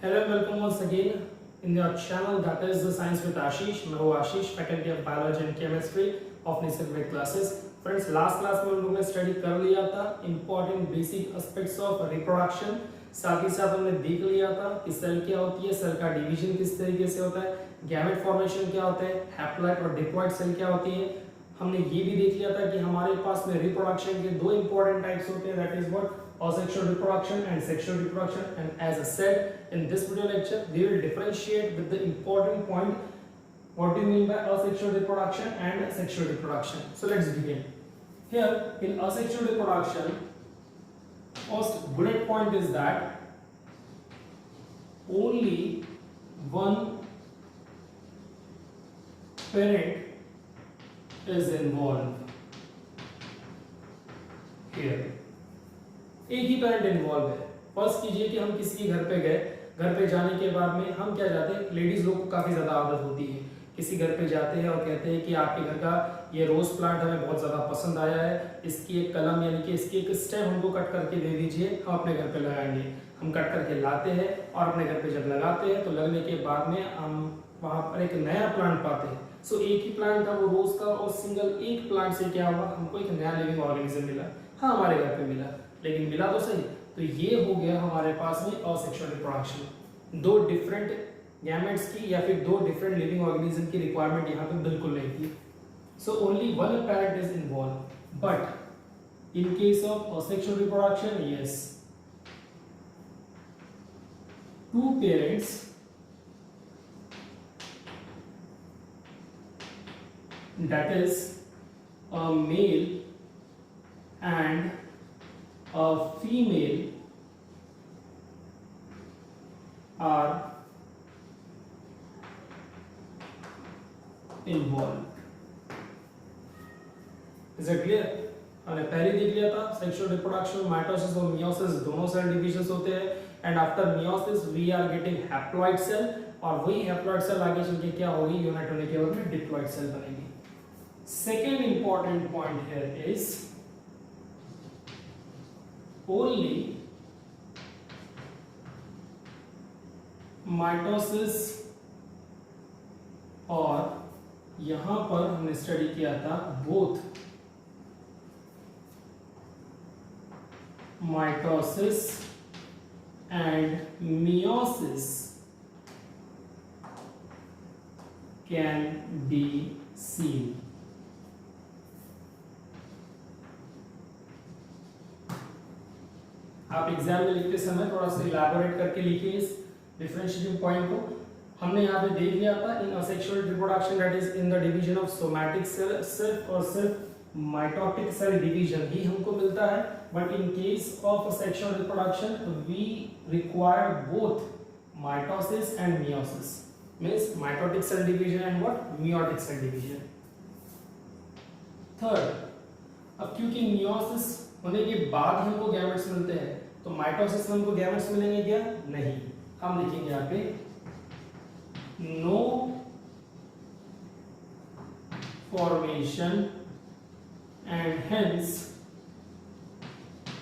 Hello and welcome once again in your channel that is the Science with Ashish. मैं हूँ Ashish, faculty of biology and chemistry of Nisarg classes. Friends, last class में हम लोगों ने study कर लिया था important basic aspects of reproduction. साथ ही साथ हमने देख लिया था कि सेल क्या होती है, सेल का डिवीजन किस तरीके से होता है, गैमेट फॉर्मेशन क्या होता है, हैप्लॉइड और डिप्लॉइड सेल क्या होती है। हमने ये भी देख लिया था कि हमारे पास में रिप्रोडक्शन के दो इंपॉर्टेंट टाइप्स होते हैं, that is what asexual reproduction and sexual reproduction. And as I said in this video lecture, we will differentiate with the important point what do you mean by asexual reproduction and sexual reproduction. So let's begin. Here in asexual reproduction, first bullet point is that only one parent is involved here. एक ही parent involve है। First कीजिए कि हम किसी के घर पे गए, घर पे जाने के बाद में हम क्या जाते हैं, लेडीज लोग को काफी ज्यादा आदत होती है, किसी घर पे जाते हैं और कहते हैं कि आपके घर का ये रोज प्लांट हमें बहुत ज्यादा पसंद आया है, इसकी एक कलम यानी कि इसकी एक स्टेम हमको कट करके दे दीजिए, हम अपने घर पे लगाएंगे। हम कट करके लाते हैं और अपने घर पे जब लगाते हैं तो लगने के बाद में हम वहां पर एक नया प्लांट पाते हैं। सो एक ही प्लांट था वो रोज का, और सिंगल एक प्लांट से क्या हुआ, हमको एक नया लिविंग ऑर्गेनिज्म मिला। हाँ, हमारे घर पे मिला, लेकिन मिला तो सही। तो ये हो गया हमारे पास में असेक्सुअल रिप्रोडक्शन। दो डिफरेंट गैमेट्स की या फिर दो डिफरेंट लिविंग ऑर्गेनिज्म की रिक्वायरमेंट यहाँ पे बिल्कुल नहीं थी। So only one parent is involve. But in case of asexual reproduction, yes, two parents that is a male and a female are involved. Is it clear? हमने पहले देख लिया था सेक्सुअल रिप्रोडक्शन, माइटोसिस और मियोसिस दोनों cell divisions होते हैं, and after meiosis we are getting haploid cell, और वही हैप्लॉइड सेल आगे चल के क्या होगी, यूनाइट होने के बाद में डिप्लॉइड सेल बनेगी। Second important point here is only mitosis, और यहां पर हमने स्टडी किया था both mitosis and meiosis can be seen. आप एग्जाम में लिखते समय थोड़ा सा इलैबोरेट करके लिखिए इस डिफरेंशिएटिंग पॉइंट को। हमने यहाँ पे देख लिया था in asexual reproduction that is in the division of somatic cell, सिर्फ और सिर्फ माइटोटिक सेल डिवीजन ही हमको मिलता है। But in case of sexual reproduction we require both mitosis and meiosis, means mitotic cell division and what, meiotic cell division. Third, अब क्योंकि meiosis होने के बाद हमको गैमेट्स मिलते हैं, तो माइटोसिस में हमको गैमेट्स मिलेंगे क्या, नहीं। हम लिखेंगे यहाँ पे no formation and hence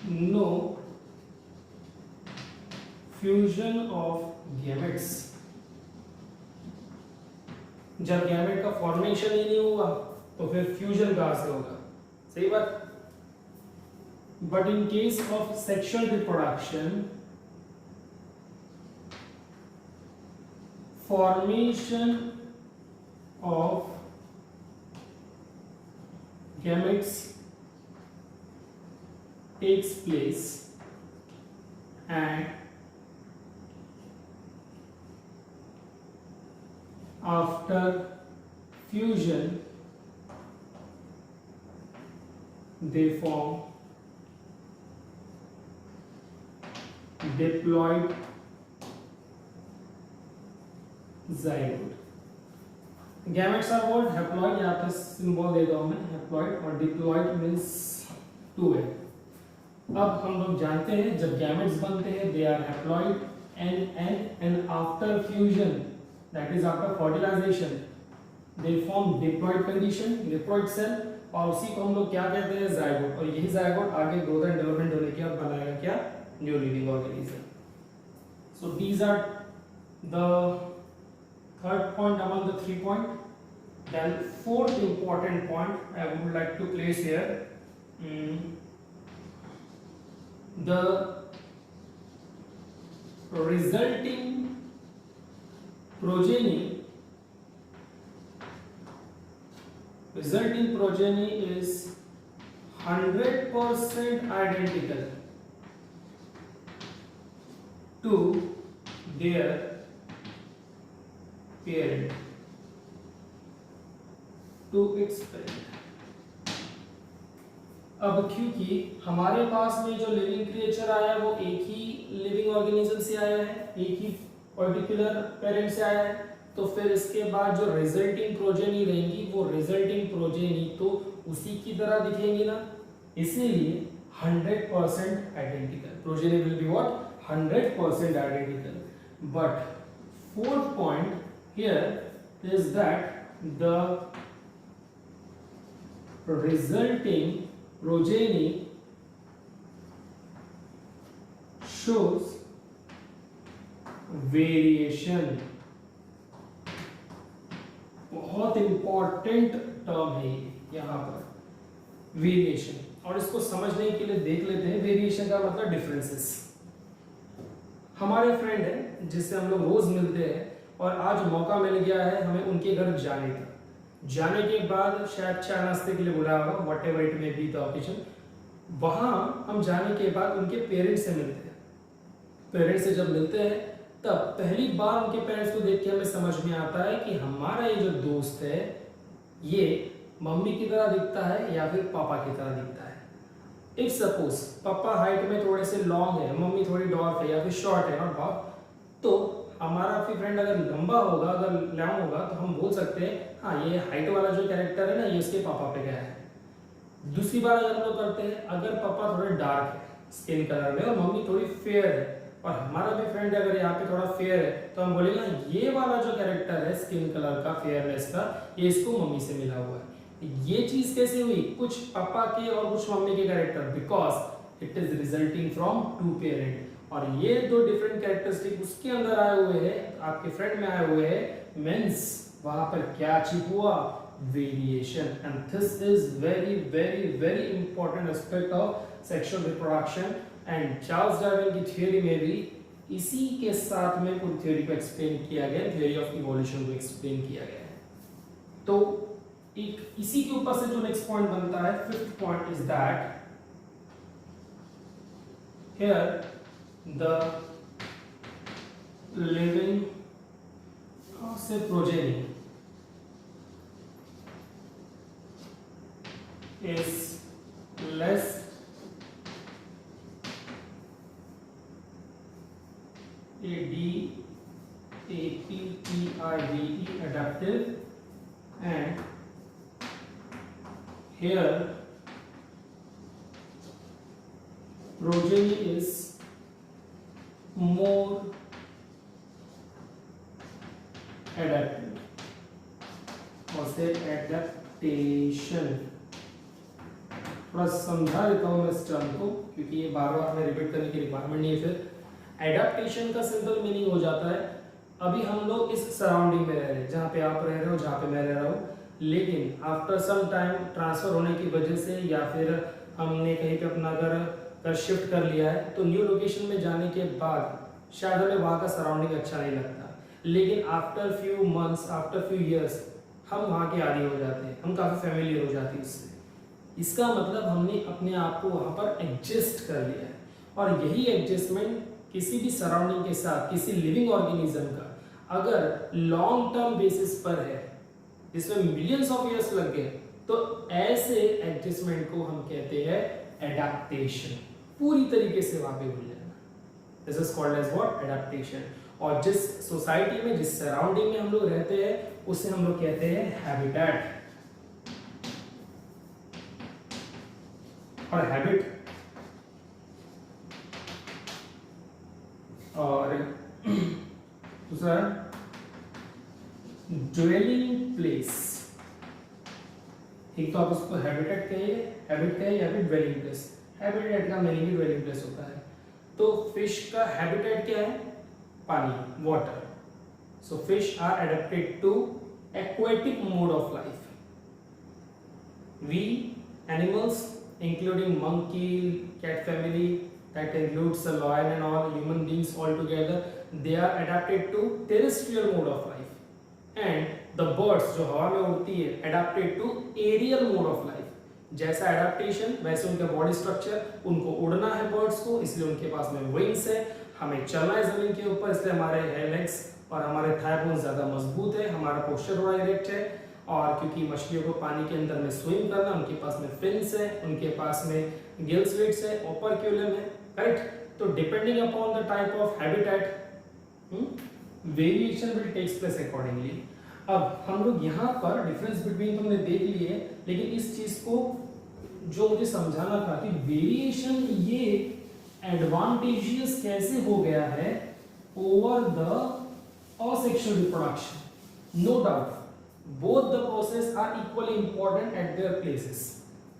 no fusion of gametes. जब गैमेट का फॉर्मेशन ही नहीं होगा तो फिर फ्यूजन कहां से होगा, सही बात। But in case of sexual reproduction, formation of gametes takes place, and after fusion they form diploid zygote. Gametes are called haploid, यहाँ पे सिंबल दे दो मैं haploid, और diploid means two है। अब हम लोग जानते हैं जब gametes बनते हैं they are haploid and after fusion, that is after fertilization, they form diploid condition, diploid cell, और उसी को हम लोग क्या कहते हैं, जायगोट। और यही जायगोट आगे ग्रोथ एंड डेवलपमेंट होने के बाद बनाएगा क्या, new living organism. So these are the third point among the 3 point. Then fourth important point I would like to place here, the resulting progeny is 100% identical to their parent, to its parent. अब क्योंकि हमारे पास में जो living creature आया है वो एक ही लिविंग ऑर्गेनिज्म से आया है, एक ही पर्टिकुलर पेरेंट से आया है, तो फिर इसके बाद जो रिजल्टिंग प्रोजेनी रहेंगी वो रिजल्टिंग प्रोजेनी तो उसी की तरह दिखेंगी ना, इसीलिए 100% identical progeny will be what 100% identical. But fourth point here is that the resulting progeny shows variation. बहुत इंपॉर्टेंट टर्म है यहाँ पर वेरिएशन, और इसको समझने के लिए देख लेते हैं वेरिएशन का मतलब डिफरेंसेस। हमारे फ्रेंड है जिससे हम लोग रोज मिलते हैं और आज मौका मिल गया है हमें उनके घर जाने का, जाने के बाद शायद चाय नाश्ते के लिए बुलाया होगा, what ever it may be the occasion. वहां हम जाने के बाद उनके पेरेंट्स से मिलते हैं। पेरेंट्स से जब मिलते हैं तब पहली बार उनके पेरेंट्स को देख के हमें समझ में आता है कि हमारा ये जो दोस्त है ये मम्मी की तरह दिखता है या फिर पापा की तरह दिखता है। इफ सपोज पापा हाइट में थोड़े से लॉन्ग है, मम्मी थोड़ी डॉर्फ है या फिर शॉर्ट है नॉट डॉर्फ, तो हमारा फ्रेंड अगर लंबा होगा, अगर लॉन्ग होगा, तो हम बोल सकते हैं हाँ ये हाइट वाला जो कैरेक्टर है ना ये उसके पापा पे गया है। दूसरी बार अगर हम लोग करते हैं, अगर पापा थोड़े डार्क है स्किन कलर में और मम्मी थोड़ी फेयर है और हमारा भी फ्रेंड अगर यहाँ पे थोड़ा फेयर है, तो हम बोलेंगे ये वाला जो कैरेक्टर है स्किन कलर का, फेयरनेस का, ये इसको मम्मी से मिला हुआ है। ये चीज कैसे हुई? कुछ पापा के और कुछ मम्मी के character, because it is resulting from two parent. और ये दो डिफरेंट कैरेक्टरिस्टिक उसके अंदर आए हुए हैं, आपके फ्रेंड में आए हुए हैं, मींस वहां पर क्या अचीव हुआ? Variation. And this is very very very important aspect of sexual reproduction. And Charles Darwin की थ्योरी में भी इसी के साथ में पूरी थ्योरी को एक्सप्लेन किया गया, थ्योरी ऑफ इवोल्यूशन को एक्सप्लेन किया गया है। तो एक इसी के ऊपर से जो नेक्स्ट पॉइंट बनता है, fifth point is that here the living से progeny is less adaptive, and here progeny is more adaptive or say adaptation। थोड़ा समझा देता हूँ मैं इस टर्म को क्योंकि ये बार बार हमें रिपीट करने की रिक्वायरमेंट नहीं है। फिर एडेप्टेशन का सिंपल मीनिंग हो जाता है अभी हम लोग इस सराउंडिंग में रह रहे हैं, जहाँ पे आप रह रहे हो, जहाँ पे मैं रह रहा हूँ, लेकिन आफ्टर सम टाइम ट्रांसफर होने की वजह से या फिर हमने कहीं पे अपना घर शिफ्ट कर लिया है, तो न्यू लोकेशन में जाने के बाद शायद हमें वहाँ का सराउंडिंग अच्छा नहीं लगता, लेकिन after few months, after few years हम वहाँ के आदी हो जाते हैं, हम काफ़ी फैमिलियर हो जाते हैं उससे। इसका मतलब हमने अपने आप को वहाँ पर एडजस्ट कर लिया है। और यही एडजस्टमेंट किसी भी सराउंडिंग के साथ, किसी लिविंग ऑर्गेनिज्म का अगर लॉन्ग टर्म बेसिस पर है जिसमें मिलियंस ऑफ इयर्स लग गए, तो ऐसे एडजस्टमेंट को हम कहते हैं एडेप्टेशन। पूरी तरीके से वहां पे भूल जाना, this is called as what? Adaptation. और जिस सोसाइटी में, जिस सराउंडिंग में हम लोग रहते हैं उसे हम लोग कहते हैं हैबिटेट। और हैबिट और दूसरा ड्वेलिंग प्लेस। एक तो आप उसको हैबिटेट कहिए, हैबिट कहिए या फिर ड्वेलिंग प्लेस। हैबिटेट का मीनिंग ड्वेलिंग प्लेस होता है। तो फिश का हैबिटेट क्या है? पानी, water. So fish are adapted to aquatic mode of life. We animals, including monkey, cat family, that includes the lion and all human beings all together, they are adapted to terrestrial mode of life. And the birds जो हवा में उड़ती है adapted to aerial mode of life. जैसा adaptation वैसे उनका body structure, उनको उड़ना है बर्ड्स को, इसलिए उनके पास में विंग्स है, हमें चलना है जमीन के ऊपर, इसलिए हमारे लेग्स और हमारे थाई बोन्स ज्यादा मजबूत है, हमारा पोस्चर थोड़ा इरेक्ट है, और क्योंकि मछलियों को पानी के अंदर में स्विम करना, उनके पास में फिन्स है, उनके पास में गिल स्लिट्स है, ओपर्क्यूलम है, करेक्ट। तो depending upon the type of habitat variation will takes place accordingly. अब हम लोग यहाँ पर डिफरेंस बिटवीन तो हमने देख लिए, लेकिन इस चीज को जो मुझे समझाना था कि वेरिएशन ये एडवांटेजियस कैसे हो गया है over the asexual reproduction. No doubt both the process are equally important at their places,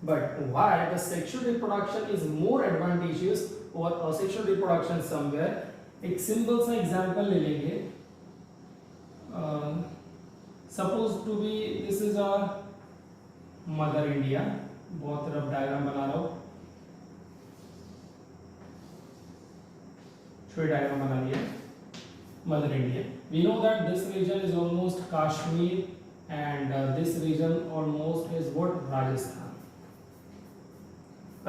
but why the sexual reproduction is more advantageous over asexual reproduction somewhere, एक सिंपल सा एग्जांपल ले लेंगे। Suppose to be this is our mother India, बहुत rough diagram बना रहा हूँ, छोटा diagram बना लिया mother India. We know that this region is almost Kashmir and this region almost is what Rajasthan.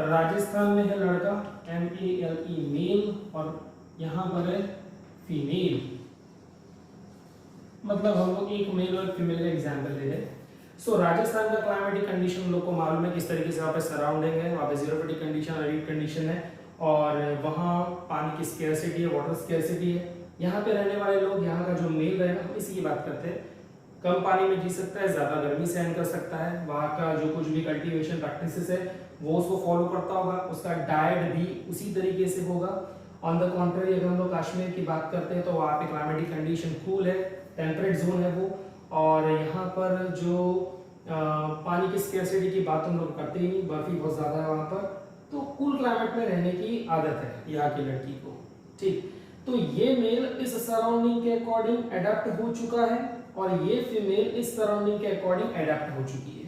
Rajasthan में है लड़का MALE मेल, और यहाँ पर है फीमेल, मतलब हम लोग एक मेल और फीमेल का एग्जांपल ले रहे हैं। सो राजस्थान का क्लाइमेटिक कंडीशन लोग को मालूम है किस तरीके से वहाँ पे सराउंडिंग है, वहाँ पे जीरो कंडीशन, एरिड कंडीशन है, और वहाँ पानी की स्केर्सिटी है, वाटर स्केर्सिटी है। यहाँ पे रहने वाले लोग, यहाँ का जो मेल रहेगा, हम इसी की बात करते हैं, कम पानी में जी सकता है, ज्यादा गर्मी सहन कर सकता है, वहाँ का जो कुछ भी कल्टीवेशन प्रैक्टिसेस है वो उसको फॉलो करता होगा, उसका डाइट भी उसी तरीके से होगा। ऑन द कॉन्ट्ररी अगर हम लोग कश्मीर की बात करते हैं तो वहाँ पे क्लाइमेटिक कंडीशन कूल है, टेम्परेट जोन है वो, और यहाँ पर जो पानी की स्केर्सिटी की बात हम लोग करते ही नहीं, बर्फी बहुत ज्यादा है वहाँ पर, तो कूल क्लाइमेट में रहने की आदत है यहाँ की लड़की को, ठीक। तो ये मेल इस सराउंडिंग के अकॉर्डिंग अडेप्ट हो चुका है, और ये फीमेल इस सराउंडिंग के अकॉर्डिंग अडेप्ट हो चुकी है।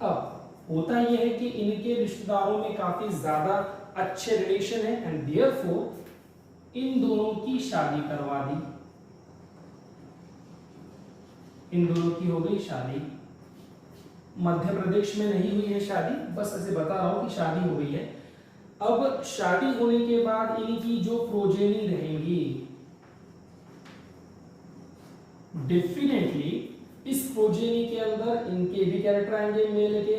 अब होता यह है कि इनके रिश्तेदारों में काफी ज्यादा अच्छे रिलेशन है, एंड देयरफॉर इन दोनों की शादी करवा दी, इन दोनों की हो गई शादी। मध्य प्रदेश में नहीं हुई है शादी, बस ऐसे बता रहा हूं कि शादी हो गई है। अब शादी होने के बाद इनकी जो प्रोजेनी रहेंगी, डेफिनेटली इस प्रोजेनी के अंदर इनके भी कैरेक्टर आएंगे, मेल के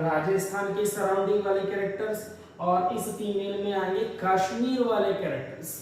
राजस्थान के सराउंडिंग वाले कैरेक्टर्स, और इस फीमेल में आएंगे कश्मीर वाले कैरेक्टर्स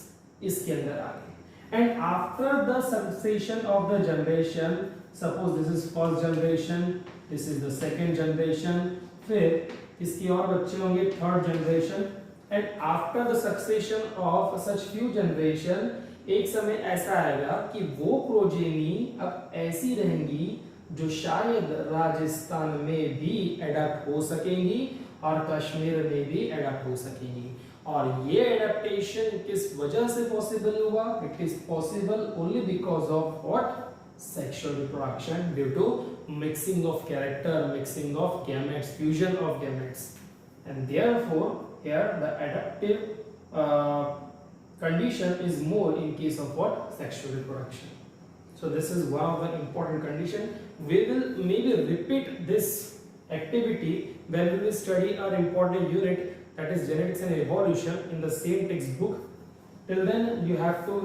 इसके अंदर आगे। And after the succession of the generation, suppose this is first generation, this is the second generation, फिर इसकी और बच्चे होंगे third generation, and after the succession of such few generation, एक समय ऐसा आएगा कि वो प्रोजेनी अब ऐसी रहेंगी जो शायद राजस्थान में भी एडप्ट हो सकेंगी और कश्मीर में भी एडप्ट हो सकेंगी। और ये एडेप्टेशन किस वजह से पॉसिबल हुआ? It is possible only because of what? Sexual reproduction due to mixing of character, mixing of gametes, fusion of gametes, and therefore here the adaptive condition is more in case of what? Sexual reproduction. So this is one of the important condition. We will maybe repeat this activity when we will study our important unit, that is genetics and evolution, in the same textbook. Till then you have to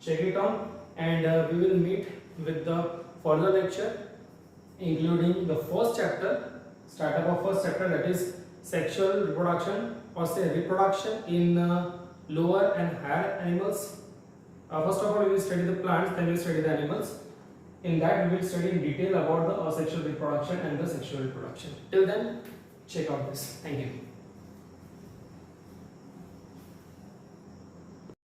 check it on, and we will meet with the further lecture including the first chapter, startup of first chapter, that is sexual reproduction, or say reproduction in lower and higher animals. First of all we will study the plants, then we will study the animals. In that we will study in detail about the asexual reproduction and the sexual reproduction. Till then check out this. Thank you.